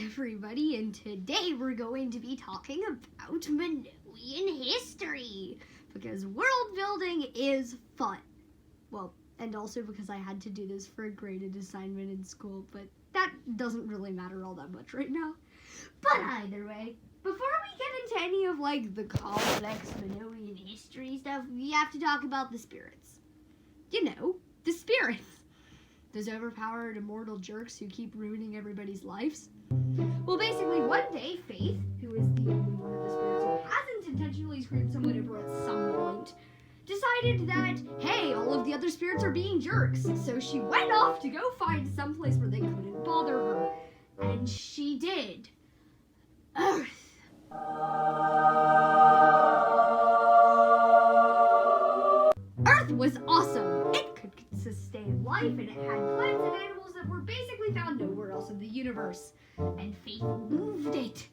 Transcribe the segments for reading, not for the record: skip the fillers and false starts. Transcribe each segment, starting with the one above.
everybody, and today we're going to be talking about Minoan history, because world building is fun. Well, and also because I had to do this for a graded assignment in school, but that doesn't really matter all that much right now. But either way, before we get into any of the complex Minoan history stuff, we have to talk about the spirits. You know, the spirits. Those overpowered immortal jerks who keep ruining everybody's lives. Well, basically, one day, Faith, who is the only one of the spirits who hasn't intentionally screwed someone over at some point, decided that, hey, all of the other spirits are being jerks. So she went off to go find someplace where they couldn't bother her. And she did. Earth. Earth was awesome. It could sustain life, and it had plants and animals that were basically found nowhere else in the universe. And Faith moved it.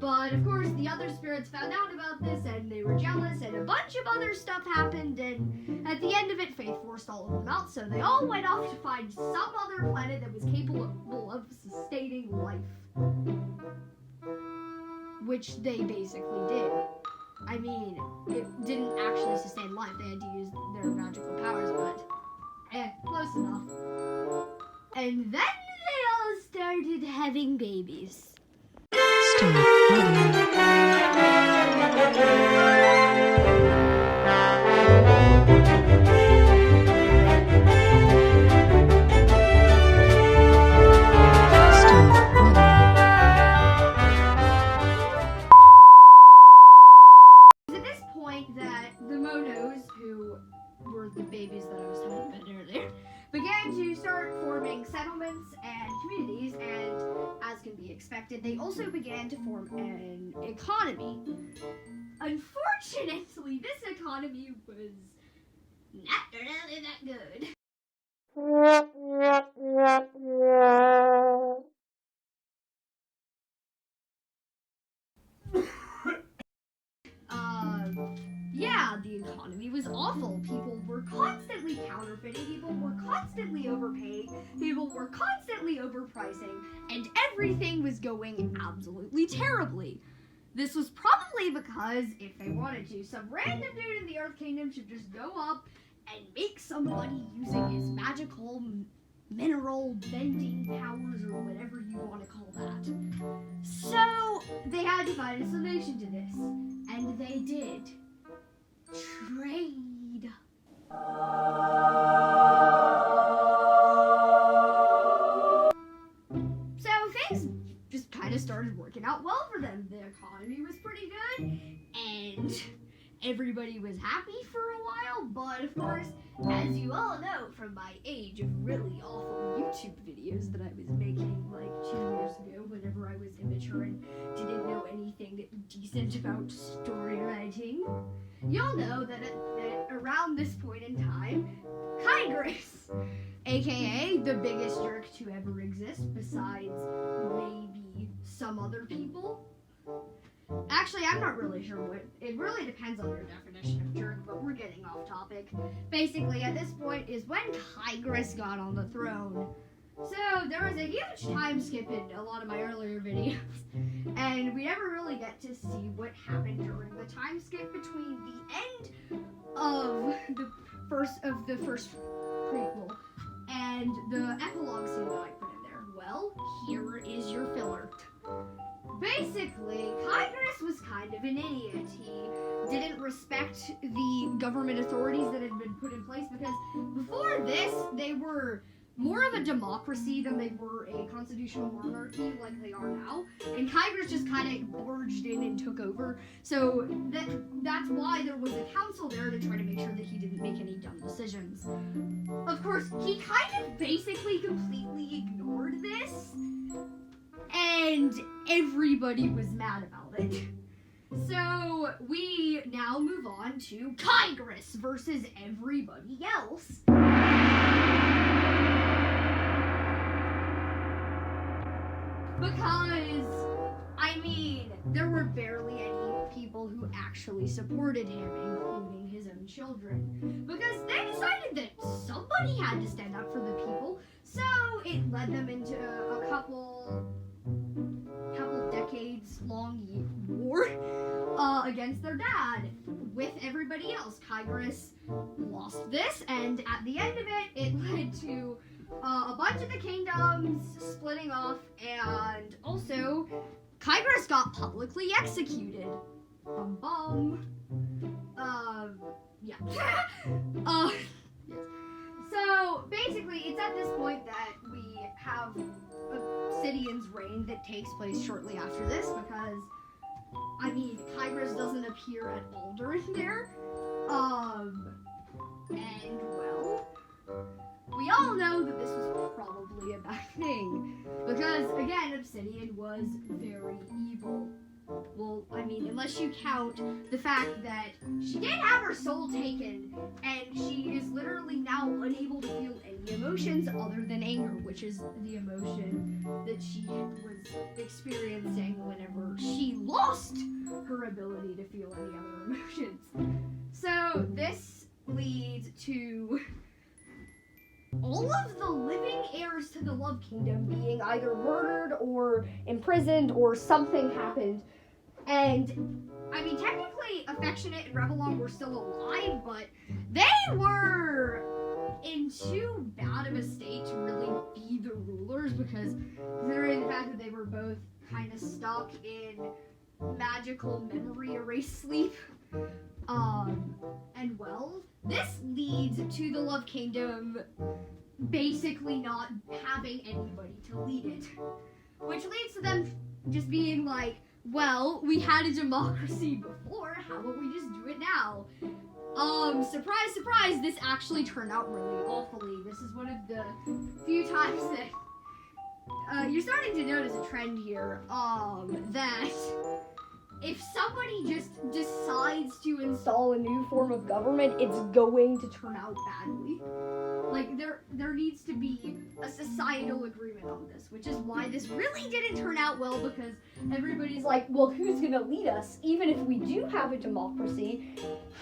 But of course, the other spirits found out about this, and they were jealous, and a bunch of other stuff happened, and at the end of it, Faith forced all of them out, so they all went off to find some other planet that was capable of sustaining life. Which they basically did. I mean, it didn't actually sustain life. They had to use their magical powers, but close enough. And then they all started having babies. That the Monos, who were the babies that I was talking about earlier, began to start forming settlements and communities, and as can be expected, they also began to form an economy. Unfortunately, this economy was not really that good. Yeah, the economy was awful. People were constantly counterfeiting, people were constantly overpaying, people were constantly overpricing, and everything was going absolutely terribly. This was probably because, if they wanted to, some random dude in the Earth Kingdom should just go up and make some money using his magical mineral bending powers, or whatever you want to call that. So, they had to find a solution to this, and they did. Trade. So things just kind of started working out well for them. The economy was pretty good, and everybody was happy for a while, but of course, as you all know from my age of really awful YouTube videos that I was making 2 years ago whenever I was immature and didn't know anything decent about story writing, you'll know that around this point in time, Tigris, aka the biggest jerk to ever exist besides maybe some other people. Actually, I'm not really sure what. It really depends on your definition of jerk, but we're getting off topic. Basically, at this point is when Tigris got on the throne. So, there was a huge time skip in a lot of my earlier videos, and we never really get to see what happened during the time skip between the end of the first prequel and the epilogue scene that I put in there. Well, here is your filler. Basically, Tigris was kind of an idiot. He didn't respect the government authorities that had been put in place, because before this, they were more of a democracy than they were a constitutional monarchy like they are now. And Tigris just kind of barged in and took over. So that's why there was a council there to try to make sure that he didn't make any dumb decisions. Of course, he kind of basically completely ignored this, and everybody was mad about it. So we now move on to Tigris versus everybody else. Because, I mean, there were barely any people who actually supported him, including his own children. Because they decided that somebody had to stand up for the people, so it led them into a couple against their dad with everybody else. Kygris lost this, and at the end of it, it led to a bunch of the kingdoms splitting off, and also Kygris got publicly executed. Yeah. Yes. So basically, it's at this point that we have Obsidian's reign that takes place shortly after this, because I mean, Kygris doesn't appear at all during there. And well, we all know that this was probably a bad thing, because again, Obsidian was very evil. Well, I mean, unless you count the fact that she did have her soul taken, and she is literally now unable to feel any emotions other than anger, which is the emotion that she was experiencing whenever she lost her ability to feel any other emotions. So this leads to all of the living heirs to the Love Kingdom being either murdered or imprisoned, or something happened. And, I mean, technically, Affectionate and Revellon were still alive, but they were in too bad of a state to really be the rulers, because considering the fact that they were both kind of stuck in magical memory erase sleep. And well, this leads to the Love Kingdom basically not having anybody to lead it, which leads to them just being like, well, we had a democracy before, how about we just do it now? Surprise, surprise, this actually turned out really awfully. This is one of the few times that you're starting to notice a trend here, that if somebody just decides to install a new form of government, it's going to turn out badly. Like, there needs to be a societal agreement on this, which is why this really didn't turn out well, because everybody's like, well, who's gonna lead us? Even if we do have a democracy,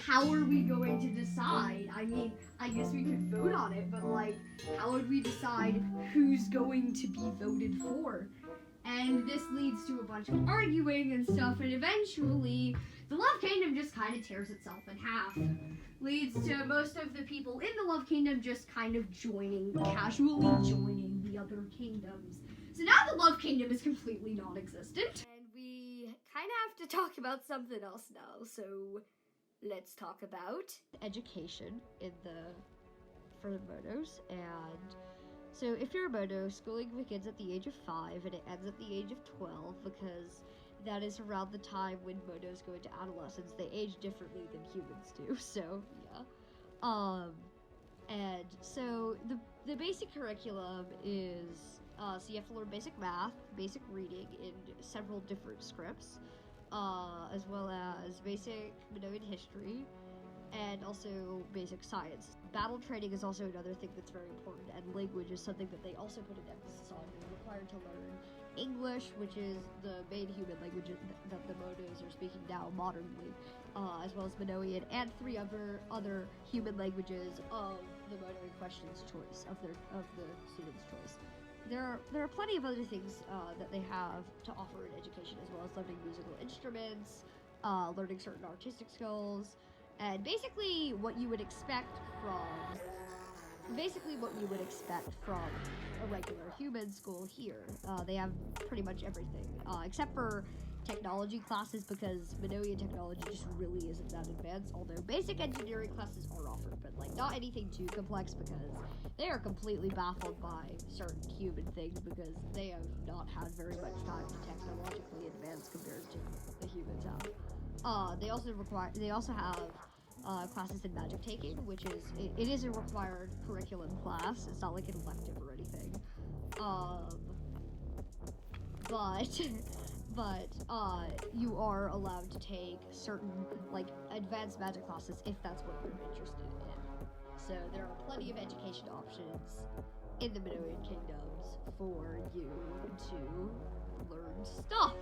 how are we going to decide? I mean, I guess we could vote on it, but like, how would we decide who's going to be voted for? And this leads to a bunch of arguing and stuff, and eventually, the Love Kingdom just kind of tears itself in half. Leads to most of the people in the Love Kingdom just kind of casually joining the other kingdoms. So now the Love Kingdom is completely non-existent. And we kind of have to talk about something else now, so let's talk about education for the Modos. And so if you're a Modo, schooling begins at the age of 5 and it ends at the age of 12, because that is around the time when Modos go into adolescence. They age differently than humans do, so yeah. And so the basic curriculum is, so you have to learn basic math, basic reading in several different scripts, as well as basic Minoan history, and also basic science. Battle training is also another thing that's very important, and language is something that they also put an emphasis on. You're required to learn English, which is the main human language that the Modos are speaking now modernly, as well as Minoan, and 3 other human languages of the Modo in question's choice, of the student's choice. There are plenty of other things that they have to offer in education, as well as learning musical instruments, learning certain artistic skills, and basically what you would expect from a regular human school here. They have pretty much everything, except for technology classes, because Minoan technology just really isn't that advanced, although basic engineering classes are offered, but like not anything too complex, because they are completely baffled by certain human things, because they have not had very much time to technologically advance compared to the humans have. They also have classes in magic taking, which is, it is a required curriculum class. It's not like an elective or anything. But you are allowed to take certain, like, advanced magic classes if that's what you're interested in. So there are plenty of education options in the Minoan Kingdoms for you to learn stuff.